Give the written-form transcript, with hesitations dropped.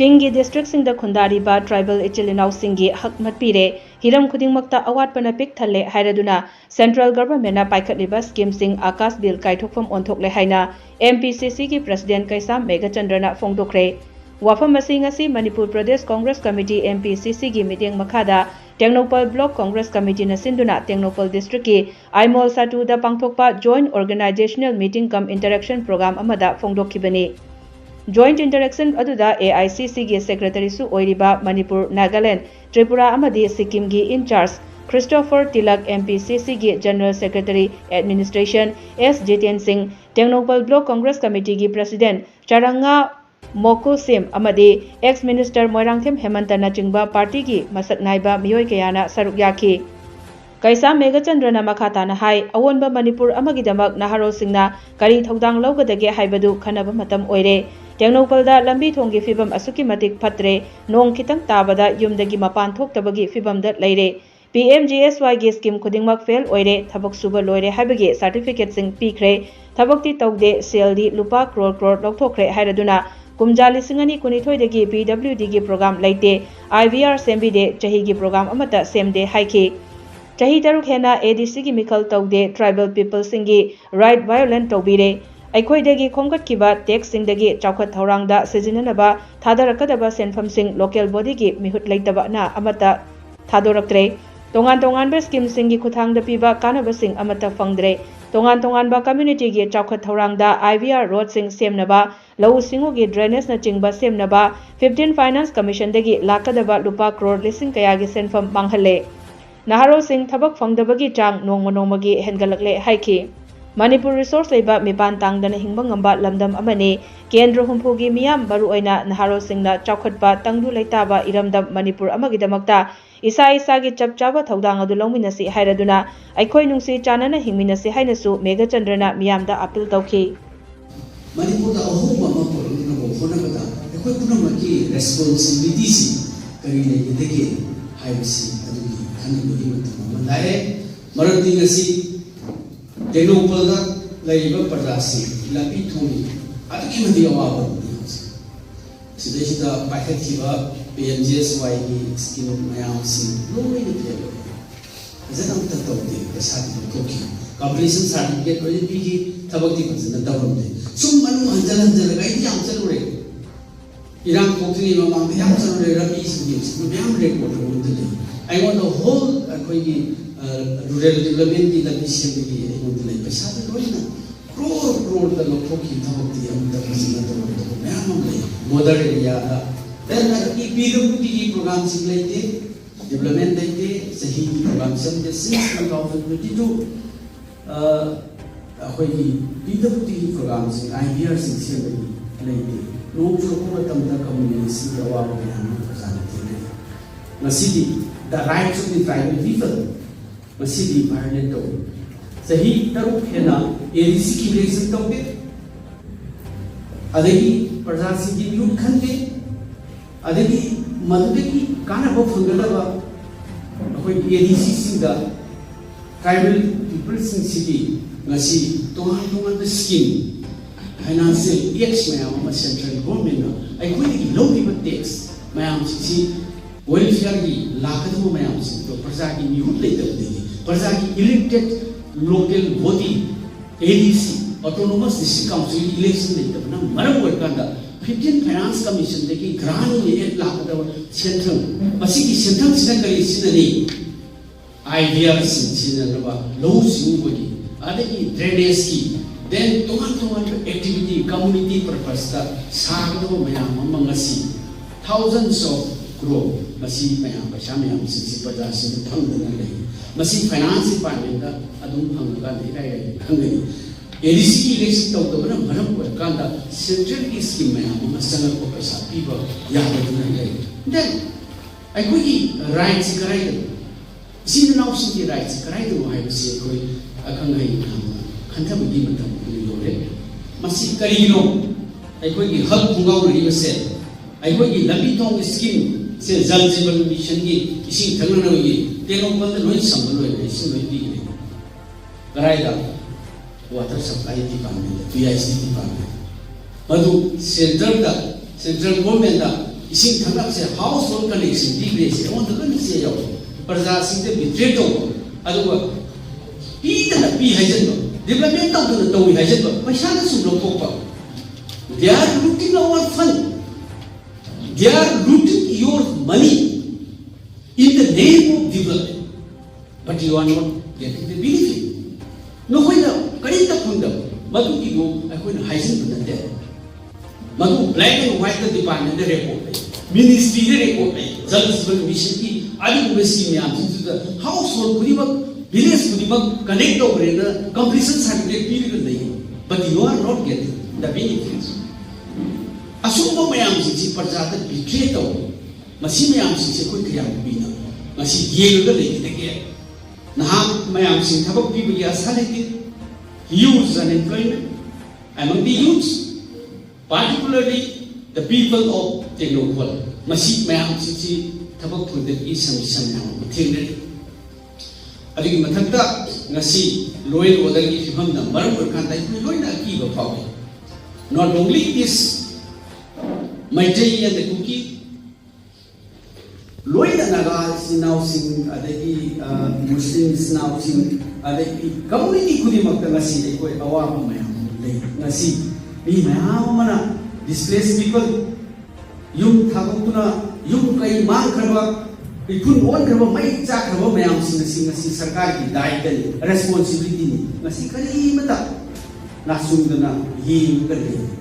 चिंगी डिस्ट्रिक्ट खुंदारीबा ट्राइबल इचिल इनाउसिंगी हकमत पीरे हिरम खुदिंगमक्ता अवाटपना पिक थल्ले हाइरदुना सेंट्रल गवर्नमेंट पाइखतलिबा स्कीम सिंग आकाश बिल काइथोकफम ओंथोकले हाइना MPCC की प्रेसिडेंट कैसाम मेघचंद्रना फोंदोखरे वाफम असी मणिपुर प्रदेश कांग्रेस कमिटी MPCC की मीटिंग मखादा टेक्नोपल ब्लॉक कांग्रेस कमिटी नसिंदुना टेक्नोपल डिस्ट्रिक्ट की आइमोल साटूदा पांगथोकपा joint organisational meeting cum interaction programme अमदा फोंदोखिबनी जॉइंट इंटरेक्शन अदुदा AICC की सेक्रेटरी सु ओइरिबा मणिपुर नागालैंड त्रिपुरा अमदी सिक्किम की इंचार्ज क्रिस्टोफर तिलक MPCC की general secretary administration S Jiten Singh Tengnoupal block Congress committee की प्रेसिडेंट चारंगा मोको सिम अमदी एक्स मिनिस्टर मोइरांगथेम हेमंतना चिंबा पार्टी की मसक नाइबा मियोय कयाना सरुक याखी कैसा मेघचंद्रना मखाताना हाई अवोनबा मणिपुर अमगिदमक नहारो सिंगना करी थौदांग लौगदगे हाइबदु खनब मतम ओइरे टेक्नोपलदा लंबी थोंगी फिबम असुकी मतिक फत्रे नोंग खितंग ताबदा युमदगी मपान थोक्तबगी फिबमदा लैरे PMGSY की स्कीम खुदिंगमक फेल ओइरे थबक सुबा लोइरे हाइबगे सर्टिफिकेट सिंग पीखरे थबकती तौदे सेलदी लुपा क्रोर क्रोर लौथोखरे हाइरदुना कुमजा लिसिंगनी कुनिथोइदगी PWD की प्रोग्राम लैते IVR सेम्बिदे चही की प्रोग्राम अमता सेमदे हाइखी चही तरुक हेना ADC की मिखल तौदे ट्राइबल पीपल सिंगी राइट वायोलेंट तौबीरे अखोइदगी खोंगतकिबा टैक्स सिंगदगी चौखत थौरांगदा सिजिननबा थादरकदबा सेनफम सिंग लोकल बॉडी की मिहुत लैतबना अमता थादोरक्त्रे तोंगान तोंगान स्कीम सिंगी खुथांगदा पीबा कानबसिंग अमता फंगद्रे तोंगान तोंगान कम्युनिटी की चौखत थौरांगदा IVR रोड सिंग सेमनबा लौ सिंगो की ड्रेनेज न चिंगबा सेमनबा 15 फाइनेंस कमीशन दगी लाकदबा लुपा करोड़ लिसिंग कया की सेनफम मांगहले नहारो सिंह थबक फंगदबगी चांग नोंगमनोंमगी हेनगलकले हाइखी मणिपुर रिसोर्स लेबा मिपान तांगदना हिंबा ngamba लमदम अमने केंद्र हुंफोगी मियाम मरुओइना नहारो सिंगना चौखटपा तंगदु लैताबा इरमदम मणिपुर अमगिदमक्ता इसा इसा की चपचाबा थौदांग अदु लौमिनसी हाइरदुना अखोइ नुंसी चानना हिंमिनसी हाइनसु मेघचंद्रना मियामदा अपील तौखी मणिपुर दा अहोबा मा पोरना बो होनबदा अखोइ पुनमकी रेस्पोंसिबिलिटी करी लेगेदगे हाइबसी अदुगी खनबगी मतम मलाए मरदी ngasi टेक्नोपल दा लैबा प्रजासी लंबी थोंगी अदुगी मदि अवाबा सिदेशिदा पाइखथिबा PMGSY की स्कीम मयाम सिंग लोइनि फेल जदम ततौदे पैसादी तोकी कंप्लीशन सर्टिफिकेट ओले पीगी थबकती फजन दवरमदे सुम मनु हंजल हंजल गाइदी याम चलुरे इराम कोकनी ममांग याम चलुरे रबी सिंग मयाम रिपोर्ट होदले आई वांट द होल अखोइगी रूरल डेवलपमेंट की लबी सिंगी होदले पैसादी लोइना क्रोर क्रोर द लोकी थबकती याम फजन दवरमदे मयाम ले mother area then PWD program sing laite development laite sahi program sem de since 2022 akoi PWD program sing IVR sing sem laite no pro tamda community sing awa ba yan present masidi the rights of the tribal people masidi violate to sahi taruk hena ADC की election to be adagi प्रजा sing की youth khande अदगी मदुदगी कानबो फंगलबा अखोइ ADC सिंगा tribal people सिंगी ngasi तोहां तोहां द स्कीम फाइनेंशियल एक्स मयाम सेंट्रल गवर्नमेंट अखोइ की लोबीबा टैक्स मयाम सिंगी वेलफेयर की लाकदबो मयाम सिंग तो प्रजा की निहुत लेतबदगी प्रजा की elected local body ADC autonomous district council election लेतबना मरम वर्कांदा 15 फाइनेंस कमीशन देखी ग्रानी ने 1 लाख सेंट्रल मसी की सेंट्रल सिना करी सिननी IVR सिननबा लो सिंगबगी अदगी ड्रेनेज की देन तोहान एक्टिविटी कम्युनिटी पर्पस दा सागदो मयाम मंगसी thousands of crore मसी मयाम पैसा मयाम सिंसी प्रजा सिन फंगदना ले मसी फाइनेंस डिपार्टमेंट दा अदुम फंगगा लेराय खंगनी ADC की इलेक्शन तौदबना मरम वर्कांदा सेंट्रल की स्कीम मयाम संगल को पैसा पीबा यादना ले देन अखोई राइट्स कराइद सिन नाउस की राइट्स कराइद हाइबसे कोई अखंगै खंथबगी मतम योरे मसी करिनो अखोई हक खुंगाव रिबसे अखोई लंबी थोंग स्कीम से जल जीवन मिशन की इसी थंगनोगी तेनोपल लोइ संबलोय इसी लोइ दी कराइदा water supply department PIC department madu central government da इसिंग थंगप से हाउस होल्ड कनेक्शन दिग्रे से ओन द कन से यो प्रजा सिंह ते बिट्रे तो अदुवा पी तना पी हाइजन डेवलपमेंट तो तो हाइजन पैसा न सुम लोक they are looting our fund, they are looting your money in the name of development, but you are not getting the benefit. No hoy na kari ta phangda madu ki go akoi na haisen banate madu black and white the department the report ministry the report jal जीवन mission ki adi ko besi me am to the household puribak village puribak connect over na completion certificate period nahi but you are not getting the benefits. असुंबो मयाम सिंची प्रजात बिट्रे तो मसी मयाम सिंची कोई क्रिया बिना मसी येगा लेके तके नहा मयाम सिंह थबक भी बिया सालेके youth unemployment among the youths particularly the people of Technopol masi mayam सिंची थबक फुदे की समस्या में थेंगने अदिग मथक्ता ngasi loyal order की फिल्म न मरम बरखान ताई कोई लोय ना की बफावे not only this Maitreyi and the cookie, Loida Nagas now sing, the Muslims now sing, the community Kudimakasi, they go awam, Nasi, be Mahamana, displaced people, Yum Tabuna, Yum Kai Mankava, we couldn't wonder about my Chakra, Mayam sing a Sarkari, died responsibility, Nasikari Mata, Nasundana, Yim Kari.